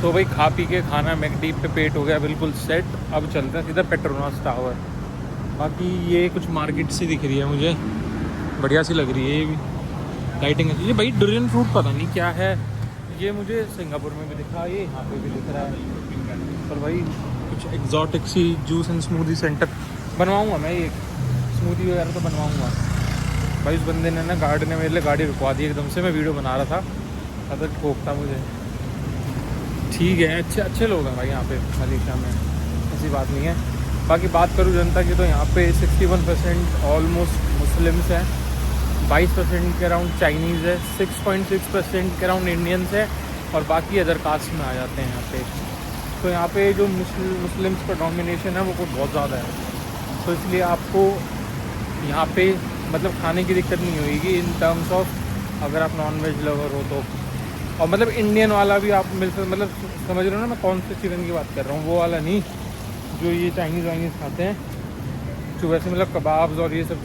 तो भाई खा पी के खाना मैकडी पे पेट हो गया बिल्कुल सेट। अब चलते हैं सीधा पेट्रोनास टावर। बाकी ये कुछ मार्केट सी दिख रही है मुझे, बढ़िया सी लग रही है ये भी, लाइटिंग अच्छी। ये भाई ड्रैगन फ्रूट पता नहीं क्या है, ये मुझे सिंगापुर में भी दिखा, ये यहाँ पे भी दिख रहा है। पर भाई कुछ एग्जॉटिक सी जूस एंड स्मूदी सेंटर बनवाऊँगा मैं, ये स्मूदी वगैरह तो बनवाऊँगा। भाई उस बंदे ने ना गार्ड ने मेरे लिए गाड़ी रुकवा दी एकदम से, मैं वीडियो बना रहा था, अगर ठोकता मुझे। ठीक है, अच्छे अच्छे लोग हैं भाई यहाँ पे मलेशिया में, ऐसी बात नहीं है। बाकी बात करूँ जनता की तो यहाँ पे 61% ऑलमोस्ट मुस्लिम्स हैं, 22% के अराउंड चाइनीज़ है, 6.6% के अराउंड इंडियंस है, और बाकी अदर कास्ट में आ जाते हैं यहाँ पे। तो यहाँ पे जो मुस्लिम्स का डोमिनेशन है वो कुछ बहुत ज़्यादा है, तो इसलिए आपको यहाँ पे मतलब खाने की दिक्कत नहीं होगी इन टर्म्स ऑफ अगर आप नॉन वेज लवर हो तो। और मतलब इंडियन वाला भी आप मतलब समझ रहे हो ना मैं कौन से चिकन की बात कर रहा हूँ, वो वाला नहीं जो ये चाइनीज़ वाइनीज़ खाते हैं, जो वैसे मतलब कबाब्स और ये सब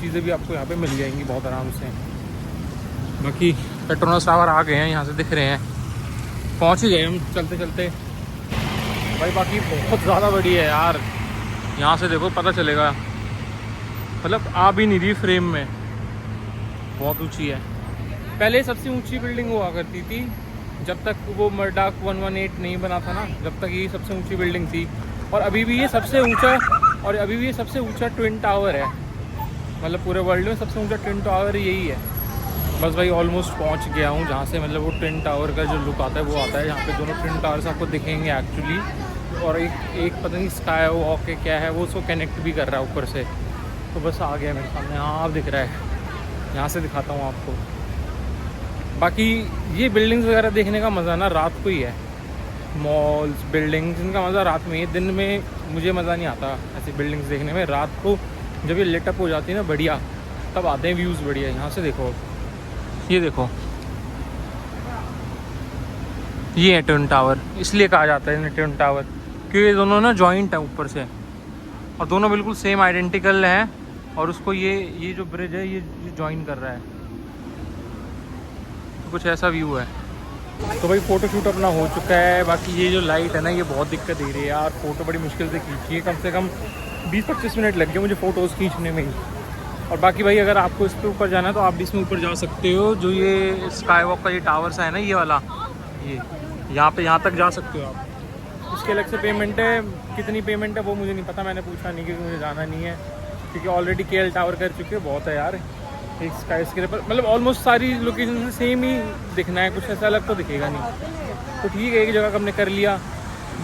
चीज़ें भी आपको यहाँ पे मिल जाएंगी बहुत आराम से। बाकी पेट्रोनास टावर आ गए हैं, यहाँ से दिख रहे हैं, पहुँच ही गए हम चलते चलते भाई। बाकी बहुत ज़्यादा बड़ी है यार, यहाँ से देखो पता चलेगा, मतलब आ भी नहीं रही फ्रेम में, बहुत ऊंची है। पहले सबसे ऊंची बिल्डिंग हुआ करती थी जब तक वो मर्डाक 118 नहीं बना था ना, जब तक ये सबसे ऊंची बिल्डिंग थी। और अभी भी ये सबसे ऊंचा ट्विन टावर है, मतलब पूरे वर्ल्ड में सबसे ऊंचा ट्विन टावर यही है। बस भाई ऑलमोस्ट पहुंच गया हूँ जहाँ से मतलब वो ट्विन टावर का जो लुक आता है वो आता है, यहाँ पे दोनों ट्विन टावर्स आपको दिखेंगे एक्चुअली। और एक पता नहीं स्काई वॉक के क्या है वो, उसको कनेक्ट भी कर रहा है ऊपर से। तो बस आ गया मेरे सामने, हाँ आप दिख रहा है, यहाँ से दिखाता हूँ आपको। बाकी ये बिल्डिंग्स वगैरह देखने का मज़ा ना रात को ही है, मॉल्स बिल्डिंग्स इनका मज़ा रात में ही। दिन में मुझे मज़ा नहीं आता ऐसी बिल्डिंग्स देखने में, रात को जब ये लिटअप हो जाती है ना बढ़िया, तब आते हैं व्यूज़ बढ़िया। यहाँ से देखो, ये देखो, ये है ट्विन टावर, इसलिए कहा जाता है इन्हें ट्विन टावर क्योंकि ये दोनों ना जॉइंट है ऊपर से, और दोनों बिल्कुल सेम आइडेंटिकल हैं, और उसको ये जो ब्रिज है ये जॉइन कर रहा है। तो कुछ ऐसा व्यू है। तो भाई फ़ोटोशूट अपना हो चुका है। बाकी ये जो लाइट है ना ये बहुत दिक्कत दे रही है यार, फ़ोटो बड़ी मुश्किल से खींची है, कम से कम 20-25 मिनट लग गए मुझे फ़ोटोज़ खींचने में ही। और बाकी भाई अगर आपको इस पर ऊपर जाना है तो आप भी इसमें ऊपर जा सकते हो, जो ये स्काई वॉक का ये टावर सा है ना ये वाला, ये यहाँ तक जा सकते हो आप। उसके अलग से पेमेंट है, कितनी पेमेंट है वो मुझे नहीं पता, मैंने पूछा नहीं क्योंकि मुझे जाना नहीं है, क्योंकि ऑलरेडी KL टावर कर चुके हैं, बहुत है यार। एक स्काई स्क्रेपर मतलब ऑलमोस्ट सारी लोकेशन से सेम ही दिखना है, कुछ ऐसा अलग तो दिखेगा नहीं। तो ठीक है, एक जगह हमने कर लिया।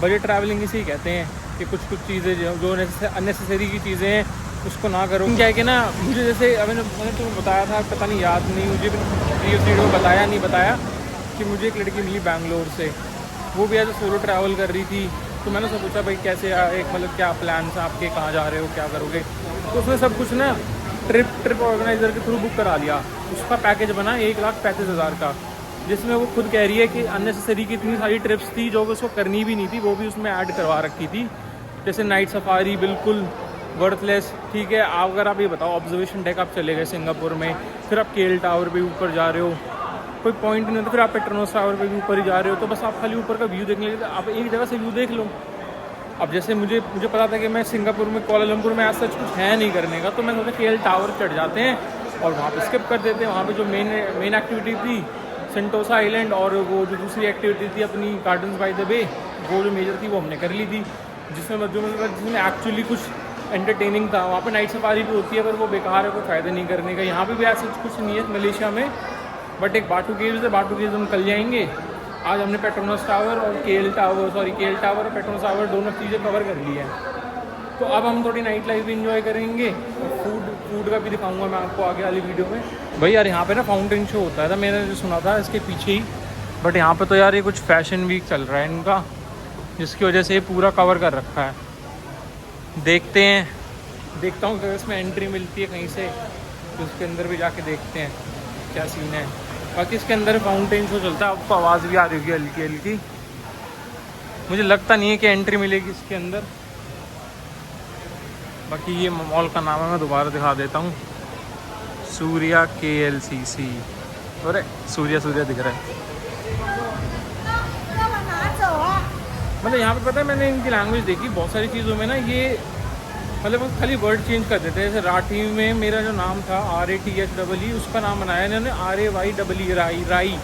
बजट ट्रैवलिंग इसे ही कहते हैं कि कुछ चीज़ें जो अननेसेसरी की चीज़ें हैं उसको ना करो। क्या है कि ना मुझे जैसे मैंने तुम्हें बताया था, पता नहीं याद नहीं मुझे वीडियो बताया कि मुझे एक लड़की मिली बैंगलोर से, वो भी एज सोलो ट्रैवल कर रही थी। तो मैंने उससे पूछा भाई कैसे एक मतलब क्या प्लान है आपके, कहाँ जा रहे हो, क्या करोगे। तो उसने सब कुछ ना ट्रिप ऑर्गेनाइज़र के थ्रू बुक करा लिया। उसका पैकेज बना 1,35,000 का, जिसमें वो खुद कह रही है कि अननेसेसरी की इतनी सारी ट्रिप्स थी जो उसको करनी भी नहीं थी, वो भी उसमें ऐड करवा रखी थी। जैसे नाइट सफारी बिल्कुल वर्थलेस। ठीक है, अगर आप ये बताओ ऑब्जर्वेशन डेक आप चले गए सिंगापुर में, फिर आप KL टावर पे ऊपर जा रहे हो, कोई पॉइंट नहीं होता, फिर आप पेट्रोनास टावर पे भी ऊपर ही जा रहे हो, तो बस आप खाली ऊपर का व्यू देखने के लिए आप एक जगह से व्यू देख लो। अब जैसे मुझे पता था कि मैं सिंगापुर में कोलालमपुर में ऐसा कुछ है नहीं करने का, तो मैं सोचा KL टावर चढ़ जाते हैं और वहाँ पे स्किप कर देते हैं। वहाँ पे जो मेन एक्टिविटी थी सेंटोसा आइलैंड, और वो जो दूसरी एक्टिविटी थी अपनी गार्डन्स बाय द बे, वो जो मेजर थी वो हमने कर ली थी, जिसमें एक्चुअली कुछ एंटरटेनिंग था। वहाँ पे नाइट सफारी भी होती है पर वो बेकार है, कोई फ़ायदा नहीं करने का। यहाँ पे भी ऐसा कुछ नहीं है मलेशिया में, बट एक बाटू केव्स है, बाटू केव्स हम कल जाएंगे। आज हमने पेट्रोनास टावर और KL टावर और पेट्रोनास टावर दोनों चीज़ें कवर कर ली है। तो अब हम थोड़ी नाइट लाइफ भी इंजॉय करेंगे, और फूड का भी दिखाऊंगा मैं आपको आगे वाली वीडियो में। भाई यार यहाँ पे ना फाउंटेन शो होता था, मैंने जो सुना था इसके पीछे ही, बट यहाँ पे तो यार ये कुछ फैशन वीक चल रहा है इनका, जिसकी वजह से ये पूरा कवर कर रखा है। देखता हूँ अगर इसमें एंट्री मिलती है कहीं से तो उसके अंदर भी जाके देखते हैं क्या सीन है। बाकी इसके अंदर फाउंटेन शो चलता है, आपको आवाज़ भी आ रही होगी हल्की हल्की। मुझे लगता नहीं है कि एंट्री मिलेगी इसके अंदर। बाकी ये मॉल का नाम है, मैं दोबारा दिखा देता हूँ, सूर्या KLCC। अरे सूर्या दिख रहा है। मतलब यहाँ पे पता है मैंने इनकी लैंग्वेज देखी बहुत सारी चीज़ों में ना, ये मतलब वो खाली वर्ड चेंज कर देते हैं। जैसे राठी में मेरा जो नाम था RATHEE, उसका नाम बनाया इन्होंने RAYEE, राई राई,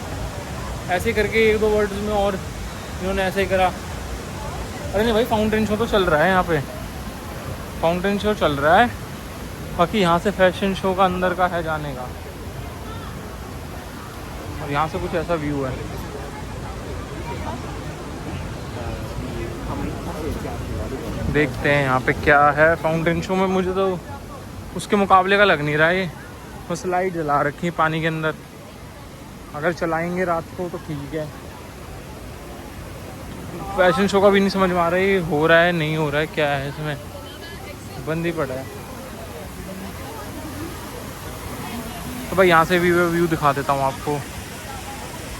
ऐसे करके एक दो वर्ड्स में और इन्होंने ऐसे ही करा। अरे नहीं भाई, फाउंटेन शो तो चल रहा है यहाँ पे, फाउंटेन शो चल रहा है। बाकी यहाँ से फैशन शो का अंदर का है जाने का, और यहाँ से कुछ ऐसा व्यू है। देखते हैं यहाँ पे क्या है फाउंटेन शो में। मुझे तो उसके मुकाबले का लग नहीं रहा है ये। बस लाइट जला रखी है पानी के अंदर, अगर चलाएंगे रात को तो ठीक है। फैशन शो का भी नहीं समझ में आ रहा है ये हो रहा है नहीं हो रहा है, क्या है इसमें, बंद ही पड़ा है। तो भाई यहाँ से व्यू दिखा देता हूँ आपको,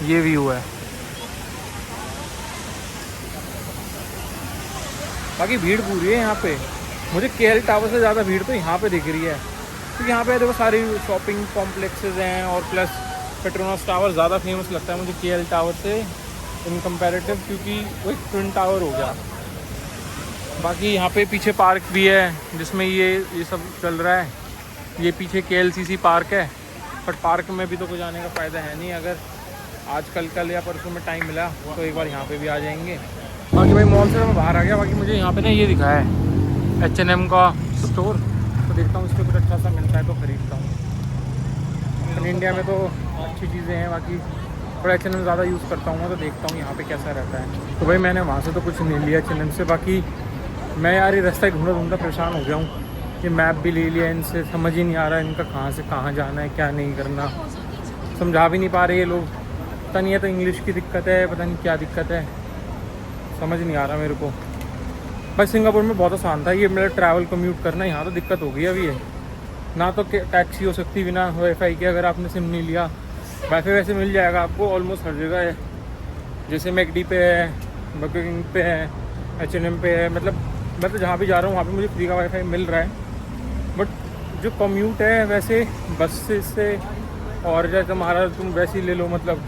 ये व्यू है। बाकी भीड़ पूरी है यहाँ पे। मुझे KL टावर से ज़्यादा भीड़ तो यहाँ पे दिख रही है, क्योंकि यहाँ पे देखो सारी शॉपिंग कॉम्प्लेक्सेस हैं, और प्लस पेट्रोनस टावर ज़्यादा फेमस लगता है मुझे KL टावर से इन कंपैरेटिव, क्योंकि वो एक ट्विन टावर हो गया। बाकी यहाँ पे पीछे पार्क भी है जिसमें ये सब चल रहा है। ये पीछे KLCC पार्क है, बट पार्क में भी तो कुछ आने का फ़ायदा है नहीं। अगर आजकल कल या परसों में टाइम मिला तो एक बार यहाँ पे भी आ जाएंगे। बाकी भाई मॉल से मैं बाहर आ गया। बाकी मुझे यहाँ पे ना ये दिखा है H&M का स्टोर, तो देखता हूँ उसके कुछ अच्छा सा मिलता है तो ख़रीदता हूँ। अपने इंडिया में तो अच्छी चीज़ें हैं, बाकी थोड़ा H&M ज़्यादा यूज़ करता हूँ, तो देखता हूँ यहाँ पे कैसा रहता है। तो भाई मैंने वहाँ से तो कुछ नहीं लिया H&M से। बाकी मैं यार ये रास्ता ढूंढा परेशान हो गया हूँ। ये मैप भी ले लिया, इनसे समझ ही नहीं आ रहा है इनका कहाँ से कहाँ जाना है, क्या नहीं करना, समझा भी नहीं पा रहे ये लोग। पता नहीं है तो इंग्लिश की दिक्कत है, पता नहीं क्या दिक्कत है, समझ नहीं आ रहा मेरे को। भाई सिंगापुर में बहुत आसान था ये मेरा ट्रैवल कम्यूट करना, यहाँ तो दिक्कत हो गई अभी है। ना तो टैक्सी हो सकती बिना वाईफाई के, अगर आपने सिम नहीं लिया। वाईफाई वैसे मिल जाएगा आपको ऑलमोस्ट हर जगह है, जैसे मैकडी पे है, बर्गर किंग पे है, H&M पे है। मतलब मैं तो जहाँ भी जा रहा हूँ वहाँ पे मुझे फ्री का वाईफाई मिल रहा है। बट जो कम्यूट है वैसे बस से और जैसे तुम्हारा तुम वैसे ही ले लो, मतलब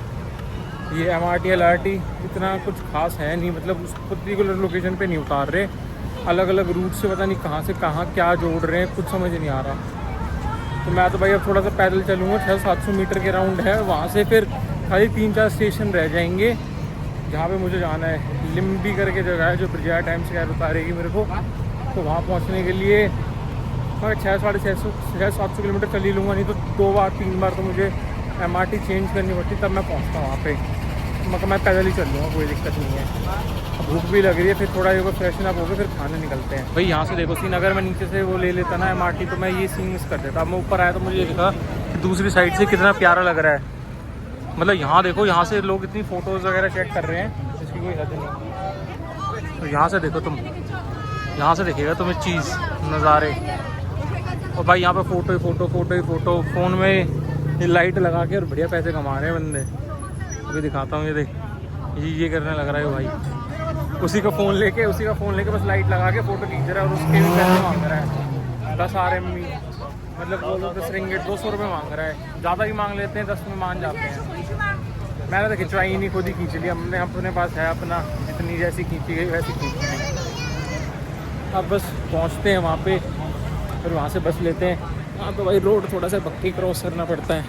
ये MRT LRT इतना कुछ खास है नहीं। मतलब उस पर्टिकुलर लोकेशन पे नहीं उतार रहे, अलग अलग रूट से पता नहीं कहाँ से कहाँ क्या जोड़ रहे हैं, कुछ समझ नहीं आ रहा। तो मैं तो भाई अब थोड़ा सा पैदल चलूँगा, 600-700 मीटर के राउंड है, वहाँ से फिर खाली 3-4 स्टेशन रह जाएंगे जहाँ पे मुझे जाना है। लिम्बी करके जगह है जो ब्रिजा टाइम से कैब उतारेगी मेरे को, तो वहाँ पहुँचने के लिए मैं 600-700 किलोमीटर चल ही लूँगा, नहीं तो 2-3 बार तो मुझे MRT चेंज करनी पड़ती तब मैं पहुँचता हूँ वहाँ पे। मगर मैं पैदल ही चल लूँगा, कोई दिक्कत नहीं है। भूख भी लग रही है, फिर थोड़ा ये फ्रेशन अप हो गए फिर खाने निकलते हैं। भाई यहाँ से देखो सीन, अगर मैं नीचे से वो ले लेता ना MRT तो मैं ये सीन मिस कर देता। अब मैं ऊपर आया तो मुझे ये दिखा कि दूसरी साइड से कितना प्यारा लग रहा है। मतलब यहाँ देखो, यहाँ से लोग इतनी फ़ोटोज़ वगैरह चेक कर रहे हैं जिसकी कोई हद नहीं। तो यहाँ से देखो तुम, यहाँ से दिखेगा तुम्हें चीज़ नज़ारे। और भाई यहाँ पे फ़ोटो फ़ोन में ये लाइट लगा के और बढ़िया पैसे कमा रहे हैं बंदे। अभी दिखाता हूँ, ये देख ये करने लग रहा है भाई। उसी का फ़ोन लेके बस लाइट लगा के फ़ोटो खींच रहा है, और उसके भी पैसे मांग रहा है 10 RMB, मतलब वो लोग 10 रिंगिट 200 रुपये मांग रहा है। ज़्यादा ही मांग लेते हैं, 10 में मान जाते हैं। मैंने तो खिंचवाई ही नहीं, खुद ही खींच लिया हमने। अपने पास है अपना, जितनी जैसी खींची गई वैसी खींच ली। अब बस पहुँचते हैं वहाँ पे, फिर वहाँ से बस लेते हैं। हाँ तो भाई रोड थोड़ा सा बक्की क्रॉस करना पड़ता है।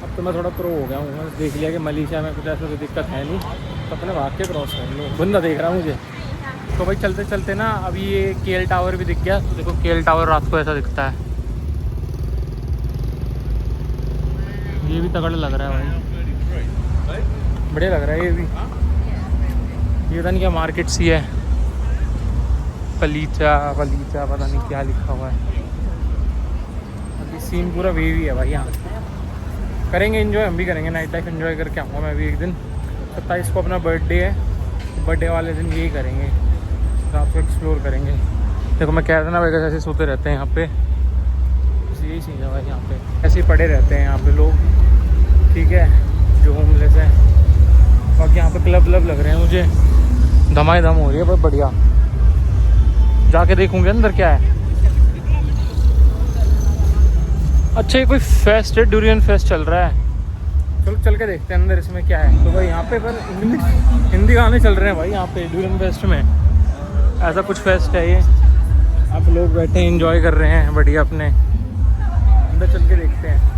अब तो मैं थोड़ा प्रो हो गया हूँ, मैं देख लिया कि मलेशिया में कुछ ऐसा कोई दिक्कत है नहीं, तो अपने वाक्य क्रॉस कर लो। बंदा देख रहा मुझे। तो भाई चलते चलते ना अभी ये KL टावर भी दिख गया। तो देखो KL टावर रात को ऐसा दिखता है, ये भी तगड़ा लग रहा है भाई, बढ़िया लग रहा है ये भी। ये पता नहीं क्या मार्केट सी है, पलीचा पता नहीं क्या लिखा हुआ है। अभी सीन पूरा वेवी है भाई। यहाँ करेंगे एंजॉय, हम भी करेंगे, नाइट लाइफ एंजॉय करके आऊँगा मैं भी एक दिन। 27 को अपना बर्थडे है, बर्थडे वाले दिन यही करेंगे, रात को एक्सप्लोर करेंगे। देखो मैं कह रहा था ना वैसे ऐसे सोते रहते हैं यहाँ पे, बस यही सीन है भाई। यहाँ पे ऐसे ही पड़े रहते हैं यहाँ पे लोग, ठीक है, जो होमलेस है। बाकी यहाँ पे क्लब लग रहे हैं मुझे, धमाधम हो रही है भाई, बढ़िया। जाके देखूंगे अंदर क्या है। अच्छा ये कोई फेस्ट है, ड्यूरियन फेस्ट चल रहा है। चलो चल के देखते हैं अंदर इसमें क्या है। तो भाई यहाँ पे पर इंग्लिश हिंदी गाने चल रहे हैं भाई यहाँ पे ड्यूरियन फेस्ट में। ऐसा कुछ फेस्ट है ये, अब लोग बैठे एंजॉय कर रहे हैं बढ़िया अपने। अंदर चल के देखते हैं।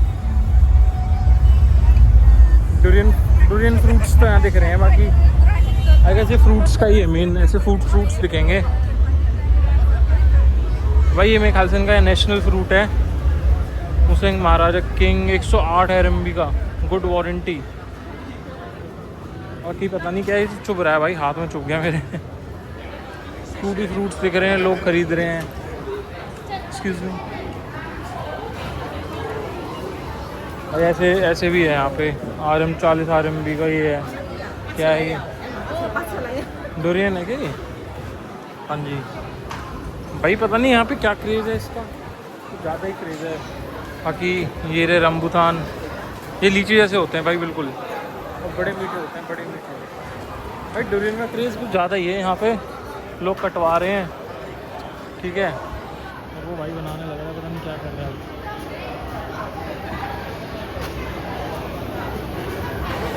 ड्यूरियन फ्रूट्स तो यहाँ दिख रहे हैं, बाकी अगर ऐसे फ्रूट्स का ही है मेन, ऐसे फ्रूट्स दिखेंगे भाई। ये मेरे ख्याल से इनका नेशनल फ्रूट है मुसिंग महाराजा किंग। 108 RMB का, गुड वारंटी। और ठीक पता नहीं क्या है, चुभ रहा है भाई, हाथ में चुभ गया मेरे। फ्रूट्स दिख रहे हैं, लोग खरीद रहे हैं। Excuse me. और ऐसे भी है यहाँ पे। 40 RMB का ये है। क्या है ये? डोरियन है क्या ये? हाँ जी भाई, पता नहीं यहाँ पे क्या क्रेज़ है इसका, कुछ ज़्यादा ही क्रेज़ है। बाकी ये रे रंबुतान, ये लीची जैसे होते हैं भाई बिल्कुल, और बड़े मीठे होते हैं, बड़े मीठे। भाई डोरियन का क्रेज़ कुछ ज़्यादा ही है यहाँ पे, लोग कटवा रहे हैं। ठीक है, और वो भाई बनाने लग रहा है, पता नहीं क्या कर रहा है।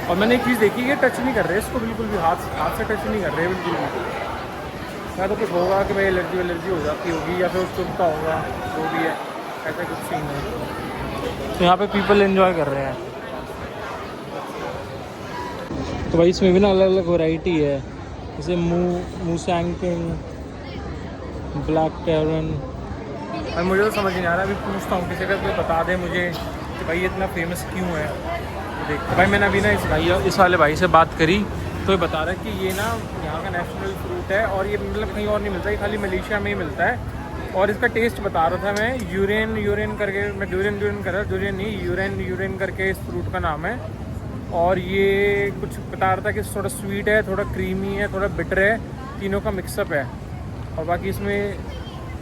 और मैंने एक चीज़ देखी, ये टच नहीं कर रहे इसको बिल्कुल भी, हाथ से टच नहीं कर रहे बिल्कुल भी। या तो कुछ होगा कि भाई एलर्जी हो जाती होगी, या फिर उसको उठता होगा, जो भी है, ऐसा कुछ सीन है। तो यहाँ पे पीपल एंजॉय कर रहे हैं। तो भाई इसमें भी ना अलग अलग वैरायटी है, जैसे मूसैंग किंग, ब्लैक टैरन। भाई मुझे तो समझ नहीं आ रहा, अभी पूछता हूँ किसी का, कोई बता दे मुझे कि भाई इतना फेमस क्यों है। देख भाई मैंने अभी ना इस वाले भाई से बात करी, तो ये बता रहा है कि ये ना यहाँ का नेशनल फ्रूट है, और ये मतलब कहीं और नहीं मिलता, ये खाली मलेशिया में ही मिलता है। और इसका टेस्ट बता रहा था मैं, यूरेन करके, मैं ड्यूरियन कर रहा, ड्यूरियन नहीं, यूरेन करके इस फ्रूट का नाम है। और ये कुछ बता रहा था कि थोड़ा स्वीट है, थोड़ा क्रीमी है, थोड़ा बिटर है, तीनों का मिक्सअप है। और बाकी इसमें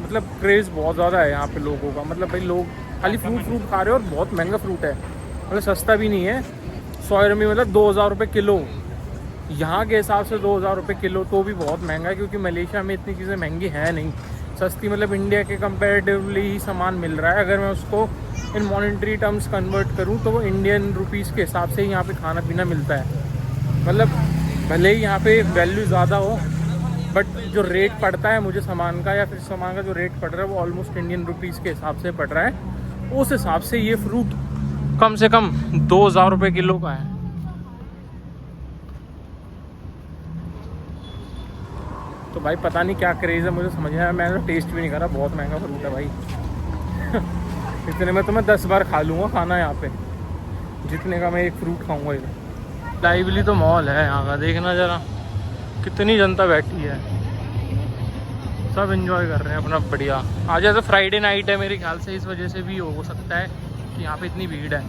मतलब क्रेज़ बहुत ज़्यादा है यहाँ पे लोगों का, मतलब भाई लोग खाली फ्रूट खा रहे हो, और बहुत महंगा फ्रूट है, मतलब सस्ता भी नहीं है। 100 RMB मतलब 2000 रुपये किलो, यहाँ के हिसाब से 2000 रुपये किलो तो भी बहुत महंगा है, क्योंकि मलेशिया में इतनी चीज़ें महंगी हैं नहीं, सस्ती, मतलब इंडिया के कंपैरेटिवली ही सामान मिल रहा है। अगर मैं उसको इन मॉनेटरी टर्म्स कन्वर्ट करूँ तो वो इंडियन रुपीज़ के हिसाब से ही यहाँ पे खाना पीना मिलता है। मतलब भले ही यहाँ पे वैल्यू ज़्यादा हो, बट जो रेट पड़ता है मुझे सामान का, या फिर सामान का जो रेट पड़ रहा है वो ऑलमोस्ट इंडियन रुपीज़ के हिसाब से पड़ रहा है। उस हिसाब से ये फ्रूट कम से कम 2000 रुपये किलो का है। तो भाई पता नहीं क्या क्रेज़ है, मुझे समझ नहीं आया, मैंने तो टेस्ट भी नहीं करा, बहुत महंगा फ्रूट है भाई। इतने में तो मैं 10 बार खा लूँगा खाना यहाँ पे, जितने का मैं एक फ्रूट खाऊँगा इधर। लाइवली तो मॉल है यहाँ का, देखना ज़रा कितनी जनता बैठी है, सब एंजॉय कर रहे हैं अपना बढ़िया। आज ऐसा फ्राइडे नाइट है मेरे ख्याल से, इस वजह से भी हो सकता है कि यहाँ पे इतनी भीड़ है।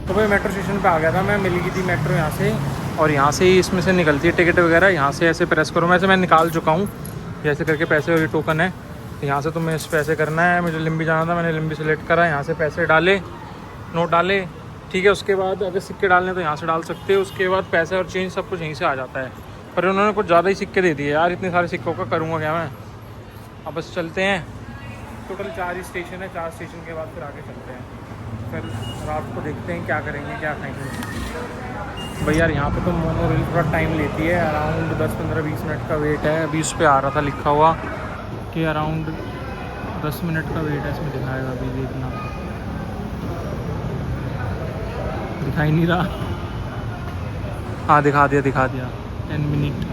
तो भाई मेट्रो स्टेशन पे आ गया था मैं, मिल गई थी मेट्रो यहाँ से, और यहाँ से ही इसमें से निकलती है टिकट वगैरह। यहाँ से ऐसे प्रेस करो, मैं निकाल चुका हूँ, जैसे करके पैसे और टोकन है। तो यहाँ से तुम्हें इस पैसे करना है, मुझे लिम्बी जाना था, मैंने लिम्बी सेलेक्ट करा, यहाँ से पैसे डाले, नोट डाले, ठीक है। उसके बाद अगर सिक्के डालने तो यहाँ से डाल सकते हो, उसके बाद पैसे और चेंज सब कुछ यहीं से आ जाता है। पर उन्होंने कुछ ज़्यादा ही सिक्के दे दिए यार, इतने सारे सिक्कों का करूँगा क्या मैं। अब बस चलते हैं, टोटल 4 ही स्टेशन है, 4 स्टेशन के बाद फिर आगे चलते हैं, फिर रात को देखते हैं क्या करेंगे, क्या खाएंगे। भाई यार यहाँ पे तो मोनो रेल थोड़ा टाइम लेती है, अराउंड 10-15-20 मिनट का वेट है। अभी उस पर आ रहा था लिखा हुआ कि अराउंड 10 मिनट का वेट है, इसमें दिखाएगा, अभी देखना, दिखाई नहीं रहा। हाँ दिखा दिया 10 मिनट।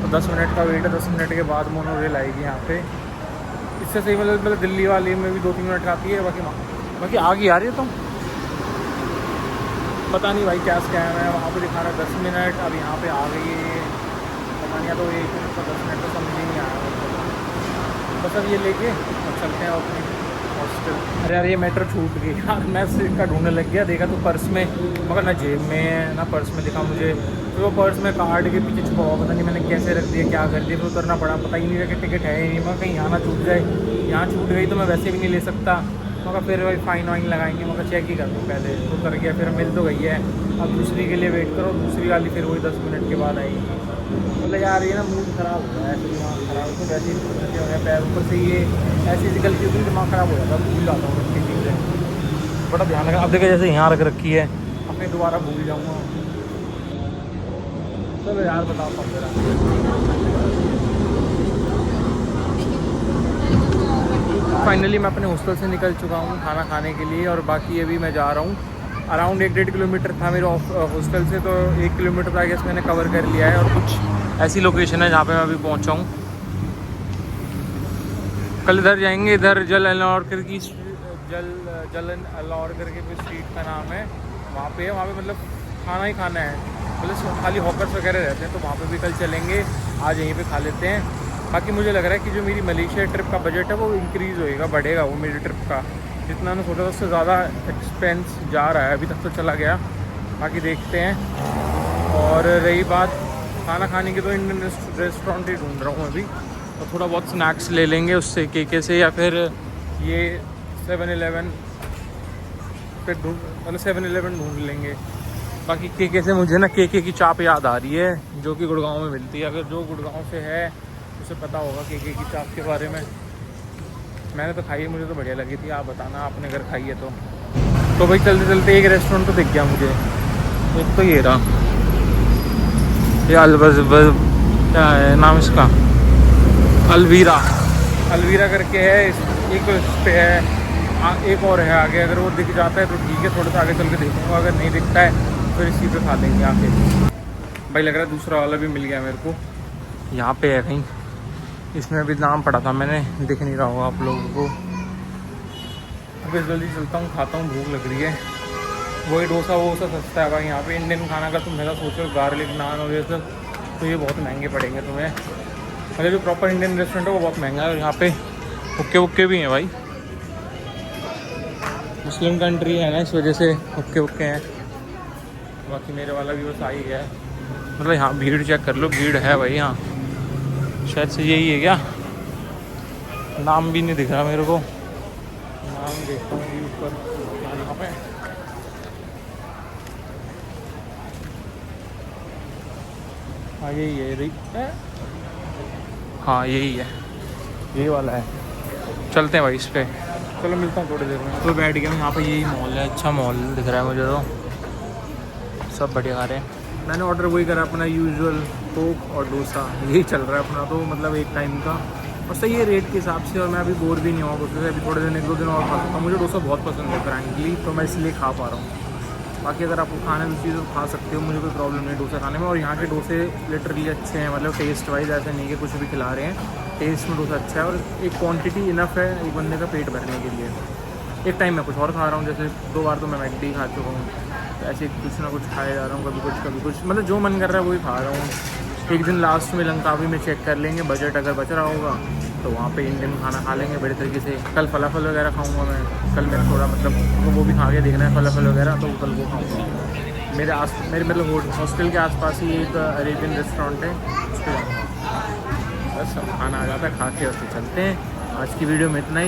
तो 10 मिनट का वेट है, 10 मिनट के बाद मोनो रेल आएगी यहाँ पे। इससे सही मतलब दिल्ली वाली में भी 2-3 मिनट आती है, बाकी आगे आ रही है। तो पता नहीं भाई क्या स्कैम है, वहाँ पे दिखा रहा है 10 मिनट, अब यहाँ पे आ गई है, पता नहीं, या तो 1 मिनट का 10 मिनट तो समझ ही नहीं आया। बस अब ये लेके अब चलते हैं अपने हॉस्टल। अरे यार ये मेट्रो छूट गई यार, मैं सिर का ढूंढने लग गया, देखा तो पर्स में, मगर ना जेब में है ना पर्स में दिखा मुझे। तो वो पर्स में कार्ड के पीछे छुपा हुआ, पता नहीं मैंने कैसे रख दिया, क्या कर दिया, फिर उतरना पड़ा, पता ही नहीं रहा कि टिकट है ही नहीं। मगर कहीं यहाँ ना छूट जाए, यहाँ छूट गई तो मैं वैसे भी नहीं ले सकता, मगर फिर भाई फाइन वाइन लगाएंगे, मगर चेक ही कर दूँ पहले। उतर गया, फिर मिल तो गई है, अब दूसरी के लिए वेट करो, दूसरी वाली फिर वही 10 मिनट के बाद आएगी। मतलब यार ये ना मूड ख़राब हो गया है, ऐसे दिमाग ख़राब तो वैसे ही हो गया पैर ऊपर से, ये ऐसी गलती होती है दिमाग ख़राब हो जाता है, भूल जाता हूँ अच्छी चीज़ें। बड़ा ध्यान रखा। अब देखिए जैसे यहाँ रख रखी है, अपने दोबारा भूल जाऊँगा। चलो यार बताओ कब जरा। फाइनली मैं अपने हॉस्टल से निकल चुका हूँ खाना खाने के लिए, और बाकी अभी मैं जा रहा हूँ। अराउंड 1-1.5 किलोमीटर था मेरे हॉस्टल से, तो 1 किलोमीटर का गेस मैंने कवर कर लिया है। और कुछ ऐसी लोकेशन है जहाँ पे मैं अभी पहुँचा हूँ। कल इधर जाएंगे, इधर जल अलाउरकर की जल अलाउरकर के कोई स्ट्रीट का नाम है, वहाँ पे है। वहाँ पे मतलब खाना ही खाना है, मतलब खाली हॉकर्स वगैरह रहते हैं, तो वहाँ पे भी कल चलेंगे। आज यहीं पे खा लेते हैं। बाकी मुझे लग रहा है कि जो मेरी मलेशिया ट्रिप का बजट है वो इंक्रीज़ होएगा, बढ़ेगा वो मेरी ट्रिप का। जितना मैं सोचा था उससे ज़्यादा एक्सपेंस जा रहा है, अभी तक तो चला गया। बाकी देखते हैं। और रही बात खाना खाने की, तो इंडियन रेस्टोरेंट ही ढूंढ रहा हूँ अभी, और थोड़ा बहुत स्नैक्स ले लेंगे उससे, केके से, या फिर ये 7-Eleven पे मतलब 7-Eleven ढूंढ लेंगे। बाकी केके से मुझे ना केके की चाप याद आ रही है, जो कि गुड़गांव में मिलती है। अगर जो गुड़गांव से है उसे पता होगा केके की चाप के बारे में। मैंने तो खाई है, मुझे तो बढ़िया लगी थी। आप बताना आपने अगर खाई है तो भाई चलते चलते एक रेस्टोरेंट तो दिख गया मुझे। एक तो ये रहा, ये अलबज़ क्या है नाम इसका, अलवीरा करके है। एक इस पे है, एक और है आगे। अगर वो दिख जाता है तो ठीक है, थोड़ा सा आगे चल के देखूँगा। अगर नहीं दिखता है फिर इसी पे खा लेंगे आके। भाई लग रहा है दूसरा वाला भी मिल गया मेरे को, यहाँ पे है कहीं। इसमें भी नाम पड़ा था मैंने, दिख नहीं रहा होगा आप लोगों को। अभी जल्दी चलता हूँ, खाता हूँ, भूख लग रही है। वही डोसा वो सा सस्ता है भाई यहाँ पे। इंडियन खाना का तुम मेरा सोचो, गार्लिक नान और ये सब, तो ये बहुत महंगे पड़ेंगे तुम्हें। मतलब जो प्रॉपर इंडियन रेस्टोरेंट है वो बहुत महंगा है। और यहाँ पे हुक्के वुक्के भी हैं भाई, मुस्लिम कंट्री है ना, इस वजह से हुक्के वुक्के हैं। बाकी मेरे वाला भी बस आ ही गया है। मतलब यहाँ भीड़ चेक कर लो, भीड़ है भाई यहाँ। शायद से यही है क्या, नाम भी नहीं दिख रहा मेरे को। नाम देखता हूँ ऊपर यहाँ पे। हाँ यही है, रही है। हाँ यही है, यही वाला है। चलते हैं भाई इस पे। चलो मिलता हूँ थोड़ी देर में। तो बैठ गया यहाँ पे, यही मॉल है, अच्छा मॉल दिख रहा है मुझे तो। सब बढ़िया आ रहे हैं। मैंने ऑर्डर वही करा अपना यूजुअल, कोक और डोसा, यही चल रहा है अपना तो, मतलब एक टाइम का। और सही है रेट के हिसाब से, और मैं अभी बोर भी नहीं हुआ उससे। अभी थोड़े दिन 1-2 दिन और खा सकता हूँ। मुझे डोसा बहुत पसंद है फ्रैंकली, तो मैं इसलिए खा पा रहा हूँ। बाकी अगर आपको खाने की चीज़ तो खा सकते हो, मुझे कोई प्रॉब्लम नहीं डोसा खाने में। और यहाँ के डोसे लिटरली अच्छे हैं, मतलब टेस्ट वाइज ऐसा नहीं कि कुछ भी खिला रहे हैं। टेस्ट में डोसा अच्छा है, और एक क्वांटिटी इनफ है एक बंदे का पेट भरने के लिए। एक टाइम मैं कुछ और खा रहा हूँ, जैसे 2 बार तो मैं मैकडी खा चुका हूँ। तो ऐसे कुछ ना कुछ खाया जा रहा हूँ, कभी कुछ, मतलब जो मन कर रहा है वही खा रहा हूँ। एक दिन लास्ट में लंकावी में चेक कर लेंगे, बजट अगर बच रहा होगा तो वहाँ पे इंडियन खाना खा लेंगे बड़े तरीके से। कल फलाफल वगैरह खाऊंगा मैं। कल मैं थोड़ा मतलब वो भी खा के देखना है फलाफल वगैरह, तो कल वो खाऊंगा। मेरे मतलब हॉस्टल के आसपास ही एक अरेबियन रेस्टोरेंट है, उस पर बस सब खाना आ जाता है, खा के और फिर चलते हैं। आज की वीडियो में इतना ही।